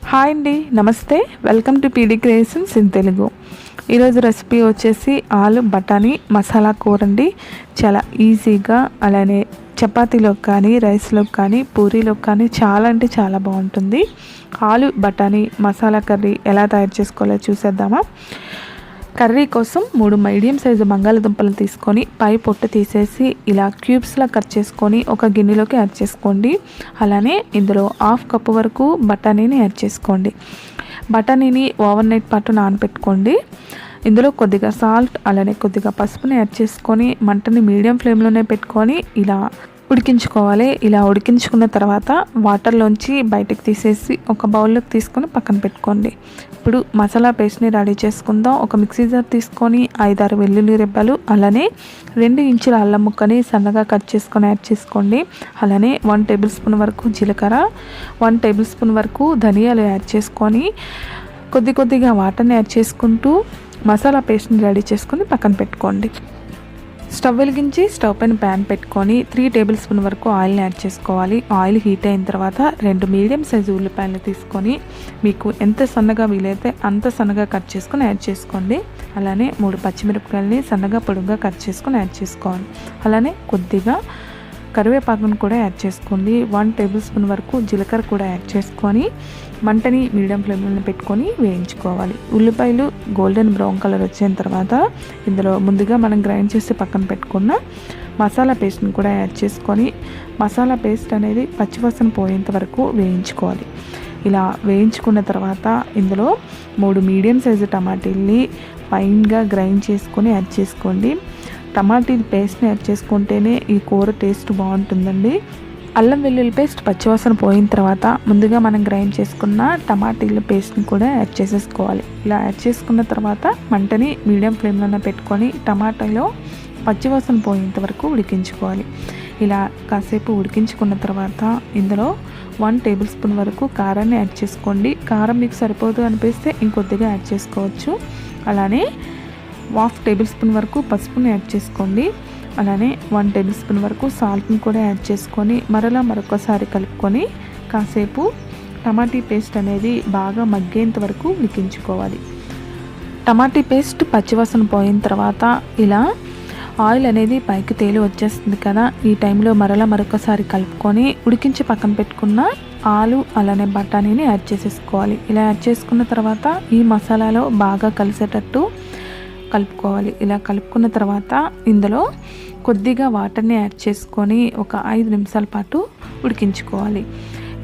Hi అండి, నమస్తే. Welcome to PD creations in Telugu. ఈరోజు రెసిపీ వచ్చేసి ఆలు బఠానీ మసాలా కూర అండి. చాలా ఈజీగా, అలానే చపాతీలోకి కానీ, రైస్లోకి కానీ, పూరీలోకి కానీ చాలా అంటే చాలా బాగుంటుంది. ఆలు బఠానీ మసాలా కర్రీ ఎలా తయారు చేసుకోవాలో చూసేద్దామా. కర్రీ కోసం 3 మీడియం సైజు బంగాళదుంపలు తీసుకొని పై పొట్టు తీసేసి ఇలా క్యూబ్స్లా కట్ చేసుకొని ఒక గిన్నెలోకి యాడ్ చేసుకోండి. అలానే ఇందులో 1/2 కప్పు వరకు బఠానీని యాడ్ చేసుకోండి. బఠానీని ఓవర్ నైట్ పాటు నానబెట్టుకోండి. ఇందులో కొద్దిగా సాల్ట్, అలానే కొద్దిగా పసుపుని యాడ్ చేసుకొని మంటని మీడియం ఫ్లేమ్లోనే పెట్టుకొని ఇలా ఉడికించుకోవాలి. ఇలా ఉడికించుకున్న తర్వాత వాటర్లోంచి బయటకు తీసేసి ఒక బౌల్లోకి తీసుకొని పక్కన పెట్టుకోండి. ఇప్పుడు మసాలా పేస్ట్ని రెడీ చేసుకుందాం. ఒక మిక్సీ జార్ తీసుకొని 5-6 వెల్లుల్లి రెబ్బలు, అలానే 2 ఇంచుల అల్లం ముక్కని సన్నగా కట్ చేసుకొని యాడ్ చేసుకోండి. అలానే 1 టేబుల్ స్పూన్ వరకు జీలకర్ర, 1 టేబుల్ స్పూన్ వరకు ధనియాలు యాడ్ చేసుకొని కొద్దిగా వాటర్ని యాడ్ చేసుకుంటూ మసాలా పేస్ట్ని రెడీ చేసుకొని పక్కన పెట్టుకోండి. స్టవ్ వెలిగించి స్టవ్ పైన ప్యాన్ పెట్టుకొని 3 టేబుల్ స్పూన్ వరకు ఆయిల్ని యాడ్ చేసుకోవాలి. ఆయిల్ హీట్ అయిన తర్వాత 2 మీడియం సైజు ఉల్లిపాయలు తీసుకొని మీకు ఎంత సన్నగా వీలైతే అంత సన్నగా కట్ చేసుకొని యాడ్ చేసుకోండి. అలానే 3 పచ్చిమిరపకాయలని సన్నగా పొడుగ్గా కట్ చేసుకొని యాడ్ చేసుకోవాలి. అలానే కొద్దిగా కరివేపాకును కూడా యాడ్ చేసుకోండి. 1 టేబుల్ స్పూన్ వరకు జీలకర్ర కూడా యాడ్ చేసుకొని మంటని మీడియం ఫ్లేమ్లో పెట్టుకొని వేయించుకోవాలి. ఉల్లిపాయలు గోల్డెన్ బ్రౌన్ కలర్ వచ్చిన తర్వాత ఇందులో ముందుగా మనం గ్రైండ్ చేసి పక్కన పెట్టుకున్న మసాలా పేస్ట్ని కూడా యాడ్ చేసుకొని మసాలా పేస్ట్ అనేది పచ్చివాసన పోయేంత వరకు వేయించుకోవాలి. ఇలా వేయించుకున్న తర్వాత ఇందులో 3 మీడియం సైజు టమాటీల్ని ఫైన్గా గ్రైండ్ చేసుకొని యాడ్ చేసుకోండి. టమాటీ పేస్ట్ని యాడ్ చేసుకుంటేనే ఈ కూర టేస్ట్ బాగుంటుందండి. అల్లం వెల్లుల్లి పేస్ట్ పచ్చివాసన పోయిన తర్వాత ముందుగా మనం గ్రైండ్ చేసుకున్న టమాటీల పేస్ట్ని కూడా యాడ్ చేసేసుకోవాలి. ఇలా యాడ్ చేసుకున్న తర్వాత మంటని మీడియం ఫ్లేమ్లోనే పెట్టుకొని టమాటాలో పచ్చివాసన పోయేంత వరకు ఉడికించుకోవాలి. ఇలా కాసేపు ఉడికించుకున్న తర్వాత ఇందులో 1 టేబుల్ స్పూన్ వరకు కారాన్ని యాడ్ చేసుకోండి. కారం మీకు సరిపోదు అనిపిస్తే ఇంకొద్దిగా యాడ్ చేసుకోవచ్చు. అలానే 1/2 టేబుల్ స్పూన్ వరకు పసుపుని యాడ్ చేసుకోండి. అలానే 1 టేబుల్ స్పూన్ వరకు సాల్ట్ని కూడా యాడ్ చేసుకొని మరొకసారి కలుపుకొని కాసేపు టమాటీ పేస్ట్ అనేది బాగా మగ్గేంత వరకు ఉడికించుకోవాలి. టమాటీ పేస్ట్ పచ్చివాసన పోయిన తర్వాత ఇలా ఆయిల్ అనేది పైకి తేలి వచ్చేస్తుంది కదా, ఈ టైంలో మరొకసారి కలుపుకొని ఉడికించి పక్కన పెట్టుకున్న ఆలు అలానే బఠానీని యాడ్ చేసేసుకోవాలి. ఇలా యాడ్ చేసుకున్న తర్వాత ఈ మసాలాలో బాగా కలిసేటట్టు కలుపుకోవాలి. ఇలా కలుపుకున్న తర్వాత ఇందులో కొద్దిగా వాటర్ని యాడ్ చేసుకొని ఒక 5 నిమిషాల పాటు ఉడికించుకోవాలి.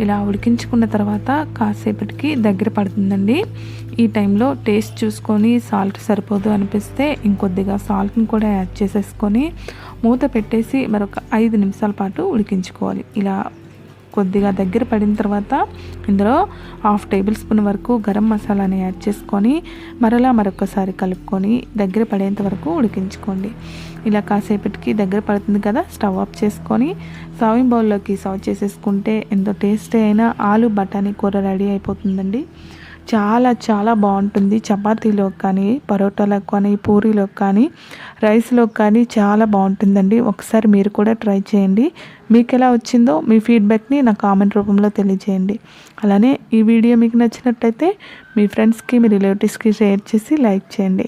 ఇలా ఉడికించుకున్న తర్వాత కాసేపటికి దగ్గర పడుతుందండి. ఈ టైంలో టేస్ట్ చూసుకొని సాల్ట్ సరిపోదు అనిపిస్తే ఇంకొద్దిగా సాల్ట్ని కూడా యాడ్ చేసేసుకొని మూత పెట్టేసి మరొక 5 నిమిషాల పాటు ఉడికించుకోవాలి. ఇలా కొద్దిగా దగ్గర పడిన తర్వాత ఇందులో 1/2 టేబుల్ స్పూన్ వరకు గరం మసాలాని యాడ్ చేసుకొని మరొకసారి కలుపుకొని దగ్గర పడేంత వరకు ఉడికించుకోండి. ఇలా కాసేపటికి దగ్గర పడుతుంది కదా, స్టవ్ ఆఫ్ చేసుకొని సర్వింగ్ బౌల్లోకి సర్వ్ చేసేసుకుంటే ఎంతో టేస్టీ అయిన ఆలు బఠానీ కూర రెడీ అయిపోతుందండి. చాలా బాగుంటుంది. చపాతీలోకి కానీ, పరోటాలకు కానీ, పూరీలోకి కానీ, రైస్లోకి కానీ చాలా బాగుంటుందండి. ఒకసారి మీరు కూడా ట్రై చేయండి. మీకు ఎలా వచ్చిందో మీ ఫీడ్బ్యాక్ని నా కామెంట్ రూపంలో తెలియజేయండి. అలానే ఈ వీడియో మీకు నచ్చినట్టయితే మీ ఫ్రెండ్స్కి, మీ రిలేటివ్స్కి షేర్ చేసి లైక్ చేయండి.